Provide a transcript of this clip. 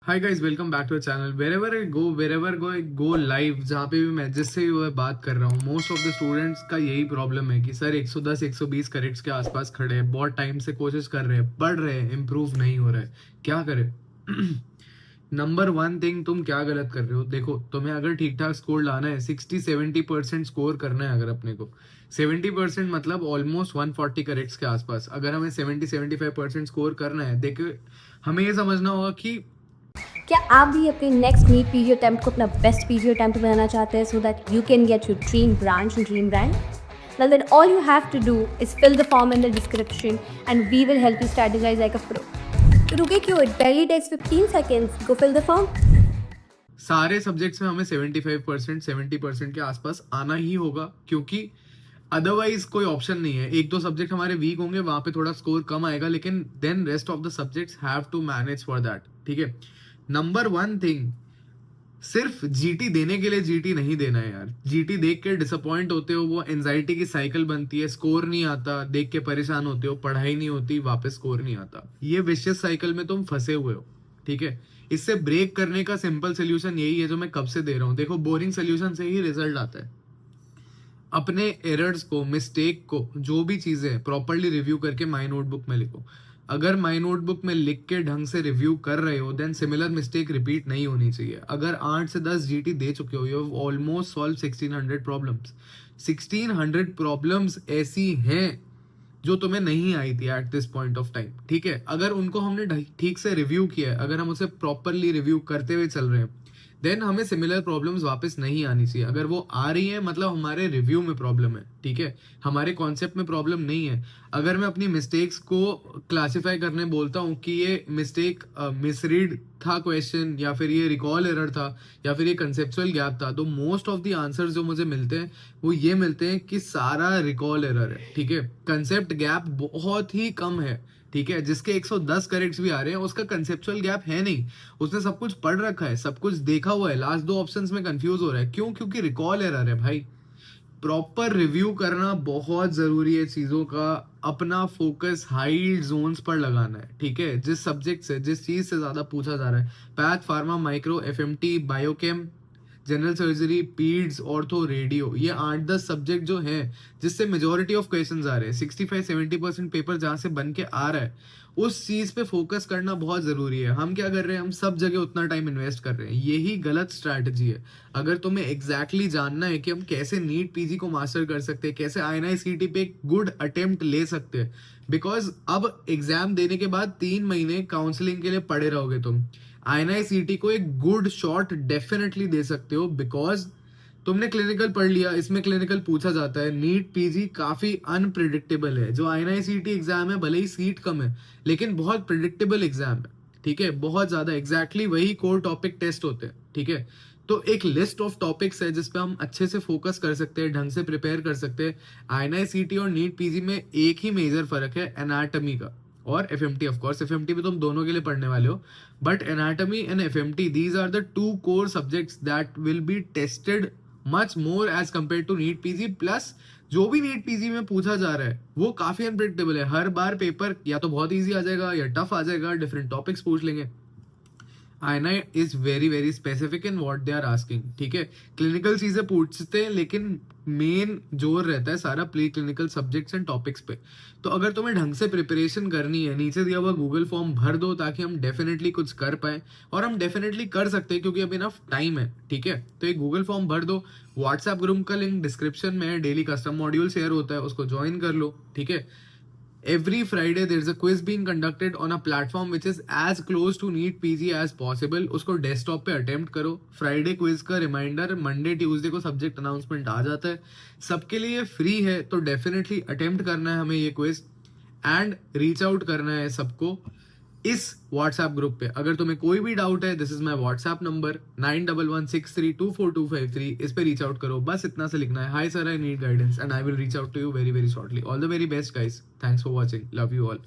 Hi guys, welcome back to the channel. Wherever go live, जहाँ पे भी मैं जिससे भी वो बात कर रहा हूँ, मोस्ट ऑफ द स्टूडेंट्स का यही प्रॉब्लम है कि सर 110 120 करेक्ट्स के आसपास खड़े हैं, बहुत टाइम से कोशिश कर रहे हैं, पढ़ रहे हैं, इम्प्रूव नहीं हो रहा है, क्या करें? नंबर वन थिंग, तुम क्या गलत कर रहे हो? देखो, तुम्हें अगर ठीक ठाक स्कोर लाना है, 60-70% स्कोर करना है, अगर अपने को 70% मतलब ऑलमोस्ट 140 करेक्ट्स के आसपास, अगर हमें 70-75% स्कोर करना है, देखो हमें ये समझना होगा कि क्या आप भी अपने नेक्स्ट नीट पीजी अटेम्प्ट को अपना बेस्ट पीजी अटेम्प्ट बनाना चाहते हैं so that you can get your dream branch and dream rank? Well, then all you have to do is fill the form in the description and we will help you strategize like a pro. तो रुके क्यों? It barely takes 15 seconds. Go fill the form. सारे subjects में हमें 75% 70% के आसपास आना ही होगा, क्योंकि अदरवाइज कोई ऑप्शन नहीं है। एक दो सब्जेक्ट हमारे वीक होंगे, वहां पे थोड़ा स्कोर कम आएगा, लेकिन then rest of the subjects have to manage for that. ठीक है, नंबर वन थिंग, सिर्फ जीटी देने के लिए जीटी नहीं देना है यार। जीटी देख के डिसअपॉइंट होते हो, वो एंजाइटी की साइकिल बनती है, स्कोर नहीं आता, देख के परेशान होते हो, पढ़ाई नहीं होती, वापस स्कोर नहीं आता, ये विशियस साइकिल में तुम फंसे हुए हो। ठीक है, इससे ब्रेक करने का सिंपल सोल्यूशन यही है जो मैं कब से दे रहा हूं। देखो, बोरिंग सोल्यूशन से ही रिजल्ट आता है। अपने एरर्स को, मिस्टेक को, जो भी चीजें प्रॉपरली रिव्यू करके माई नोटबुक में लिखो। अगर माई नोटबुक में लिख के ढंग से रिव्यू कर रहे हो, देन सिमिलर मिस्टेक रिपीट नहीं होनी चाहिए। अगर 8 से 10 जीटी दे चुके हो, you have almost solve 1600 problems. 1600 problems ऐसी हैं जो तुम्हें नहीं आई थी at this point of time. ठीक है, अगर उनको हमने ठीक से रिव्यू किया है, अगर हम उसे प्रॉपरली रिव्यू करते हुए चल रहे हैं, देन हमें सिमिलर प्रॉब्लम्स वापस नहीं आनी चाहिए। अगर वो आ रही है, मतलब हमारे रिव्यू में प्रॉब्लम है। ठीक है, हमारे कॉन्सेप्ट में प्रॉब्लम नहीं है। अगर मैं अपनी मिस्टेक्स को क्लासिफाई करने बोलता हूँ कि ये मिस्टेक मिसरीड था क्वेश्चन, या फिर ये रिकॉल एरर था, या फिर ये कंसेप्चुअल गैप था, तो मोस्ट ऑफ द आंसर्स जो मुझे मिलते हैं वो ये मिलते हैं कि सारा रिकॉल एरर है। ठीक है, कंसेप्ट गैप बहुत ही कम है। ठीक है, जिसके 110 करेक्ट्स भी आ रहे हैं, उसका कंसेप्चुअल गैप है नहीं, उसने सब कुछ पढ़ रखा है, सब कुछ देखा हुआ है, लास्ट दो ऑप्शंस में कंफ्यूज हो रहा है। क्यों? क्योंकि रिकॉल एरर है भाई। प्रॉपर रिव्यू करना बहुत जरूरी है चीजों का। अपना फोकस हाई जोन्स पर लगाना है। ठीक है, जिस सब्जेक्ट से, जिस चीज से ज्यादा पूछा जा रहा है, path, pharma, micro, FMT, biochem, general surgery, पीड्स, ortho, radio, ये 8-10 सब्जेक्ट जो हैं जिससे मेजोरिटी ऑफ क्वेश्चंस आ रहे हैं, 65-70% पेपर जहां से बन के आ रहा है, उस चीज पे फोकस करना बहुत जरूरी है। हम क्या कर रहे हैं? हम सब जगह उतना टाइम इन्वेस्ट कर रहे हैं, यही गलत स्ट्रैटेजी है। अगर तुम्हें एग्जैक्टली जानना है कि हम कैसे नीट पीजी को मास्टर कर सकते हैं, कैसे आईएनआईसीटी पे एक गुड अटेम्प्ट ले सकते हैं, बिकॉज अब एग्जाम देने के बाद 3 महीने काउंसलिंग के लिए पड़े रहोगे तुम। आईएनआईसीटी को एक गुड शॉट डेफिनेटली दे सकते हो, बिकॉज तुमने क्लिनिकल पढ़ लिया, इसमें क्लिनिकल पूछा जाता है। नीट पीजी काफी अनप्रिडिक्टेबल है। जो आईएनआईसीटी एग्जाम है, भले ही सीट कम है, लेकिन बहुत प्रिडिक्टेबल एग्जाम है। ठीक है, बहुत ज्यादा एग्जैक्टली वही कोर टॉपिक टेस्ट होते हैं। ठीक है, तो एक लिस्ट ऑफ टॉपिक्स है जिसपे हम अच्छे से फोकस कर सकते हैं, ढंग से प्रिपेयर कर सकते हैं। आईएनआईसीटी और नीट पीजी में एक ही मेजर फर्क है, एनाटॉमी का और एफएमटी। ऑफ कोर्स एफएमटी भी तुम दोनों के लिए पढ़ने वाले हो, but anatomy and FMT, these are the two core subjects that will be tested much more as compare to NEET PG. Plus जो भी नीट पीजी में पूछा जा रहा है वो काफी अनप्रिडिक्टेबल है। हर बार पेपर या तो बहुत इजी आ जाएगा या टफ आ जाएगा, डिफरेंट टॉपिक्स पूछ लेंगे। INI is very very specific in what they are asking. ठीक है, क्लिनिकल चीजें पूछते हैं, लेकिन मेन जोर रहता है सारा pre clinical subjects and topics पे। तो अगर तुम्हें ढंग से प्रिपरेशन करनी है, नीचे दिया हुआ गूगल फॉर्म भर दो, ताकि हम डेफिनेटली कुछ कर पाए, और हम डेफिनेटली कर सकते हैं क्योंकि अभी इनफ टाइम है। ठीक है, तो एक गूगल फॉर्म भर दो, व्हाट्सएप ग्रुप का लिंक डिस्क्रिप्शन में है, डेली कस्टम मॉड्यूल शेयर होता है, उसको ज्वाइन कर लो। ठीक है, every Friday there is a quiz being conducted on a platform which is as close to NEET PG as possible. उसको डेस्कटॉप पे अटेम्प्ट करो। फ्राइडे क्विज का रिमाइंडर मंडे ट्यूसडे को सब्जेक्ट अनाउंसमेंट आ जाता है, सबके लिए फ्री है, तो डेफिनेटली अटेम्प्ट करना है हमें ये क्विज, एंड रीच आउट करना है सबको इस व्हाट्सएप ग्रुप पे। अगर तुम्हें कोई भी डाउट है, this is my WhatsApp number 9116324253, इस पे रीच आउट करो। बस इतना से लिखना है, hi sir, I need guidance, and I will reach out to you very very shortly. All the very best guys, thanks for watching, love you all.